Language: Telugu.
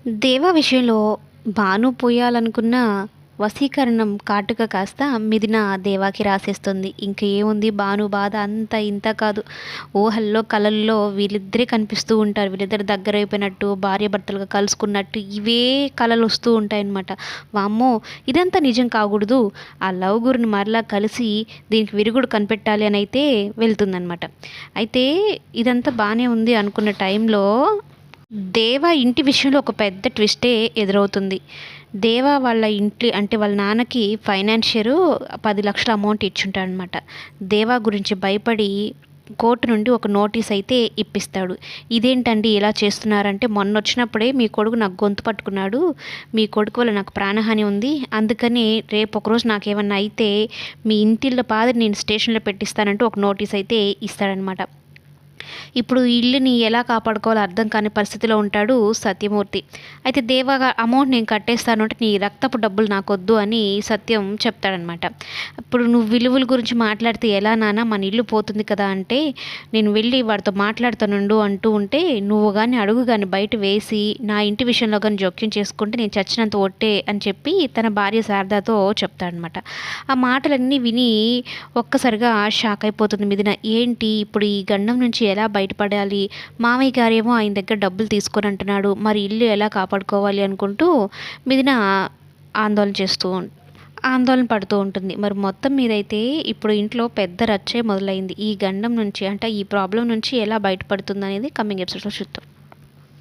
దేవా విషయంలో భాను పూయాలనుకున్న వశీకరణం కాటుక కాస్త మిథున దేవాకి రాసేస్తుంది. ఇంక ఏముంది, భాను బాధ అంతా ఇంత కాదు. ఊహల్లో కలల్లో వీళ్ళిద్దరే కనిపిస్తూ ఉంటారు. వీళ్ళిద్దరు దగ్గరైపోయినట్టు, భార్యాభర్తలుగా కలుసుకున్నట్టు ఇవే కలలు వస్తూ ఉంటాయన్నమాట. వామ్మో, ఇదంతా నిజం కాకూడదు, ఆ లవ్ గురిని మరలా కలిసి దీనికి విరుగుడు కనిపెట్టాలి అని అయితే వెళ్తుందనమాట. అయితే ఇదంతా బాగానే ఉంది అనుకున్న టైంలో దేవా ఇంటి విషయంలో ఒక పెద్ద ట్విస్టే ఎదురవుతుంది. దేవా వాళ్ళ ఇంటి అంటే వాళ్ళ నాన్నకి ఫైనాన్షియరు 10 లక్షల అమౌంట్ ఇచ్చుంటాడనమాట. దేవా గురించి భయపడి కోర్టు నుండి ఒక నోటీస్ అయితే ఇప్పిస్తాడు. ఇదేంటండి ఇలా చేస్తున్నారంటే, మొన్న వచ్చినప్పుడే మీ కొడుకు నాకు గొంతు పట్టుకున్నాడు, మీ కొడుకు వల్ల నాకు ప్రాణహాని ఉంది, అందుకని రేపు ఒకరోజు నాకేమన్నా అయితే మీ ఇంటిళ్ళ పాది నేను స్టేషన్లో పెట్టిస్తానంటూ ఒక నోటీస్ అయితే ఇస్తాడనమాట. ఇప్పుడు ఈ ఇల్లుని ఎలా కాపాడుకోవాలో అర్థం కాని పరిస్థితిలో ఉంటాడు సత్యమూర్తి. అయితే దేవగా అమౌంట్ నేను కట్టేస్తాను అంటే, నీ రక్తపు డబ్బులు నాకొద్దు అని సత్యం చెప్తాడనమాట. ఇప్పుడు నువ్వు విలువల గురించి మాట్లాడితే ఎలా నాన్న, మన ఇల్లు పోతుంది కదా అంటే, నేను వెళ్ళి వాడితో మాట్లాడుతానుండు అంటూ ఉంటే, నువ్వు కానీ అడుగు కానీ బయట వేసి నా ఇంటి విషయంలో కానీ జోక్యం చేసుకుంటే నేను చచ్చినంత ఒట్టే అని చెప్పి తన భార్య శారదాతో చెప్తాడనమాట. ఆ మాటలన్నీ విని ఒక్కసారిగా షాక్ అయిపోతుంది మిథున. ఏంటి ఇప్పుడు ఈ గండం నుంచి ఎలా బయటపడాలి, మామయ్య గారేమో ఆయన దగ్గర డబ్బులు తీసుకొని అంటున్నాడు, మరి ఇల్లు ఎలా కాపాడుకోవాలి అనుకుంటూ మిథున ఆందోళన చేస్తూ ఆందోళన పడుతూ ఉంటుంది. మరి మొత్తం మీదైతే ఇప్పుడు ఇంట్లో పెద్ద రచ్చే మొదలైంది. ఈ గండం నుంచి అంటే ఈ ప్రాబ్లం నుంచి ఎలా బయటపడుతుంది అనేది కమింగ్ ఎపిసోడ్లో చూద్దాం.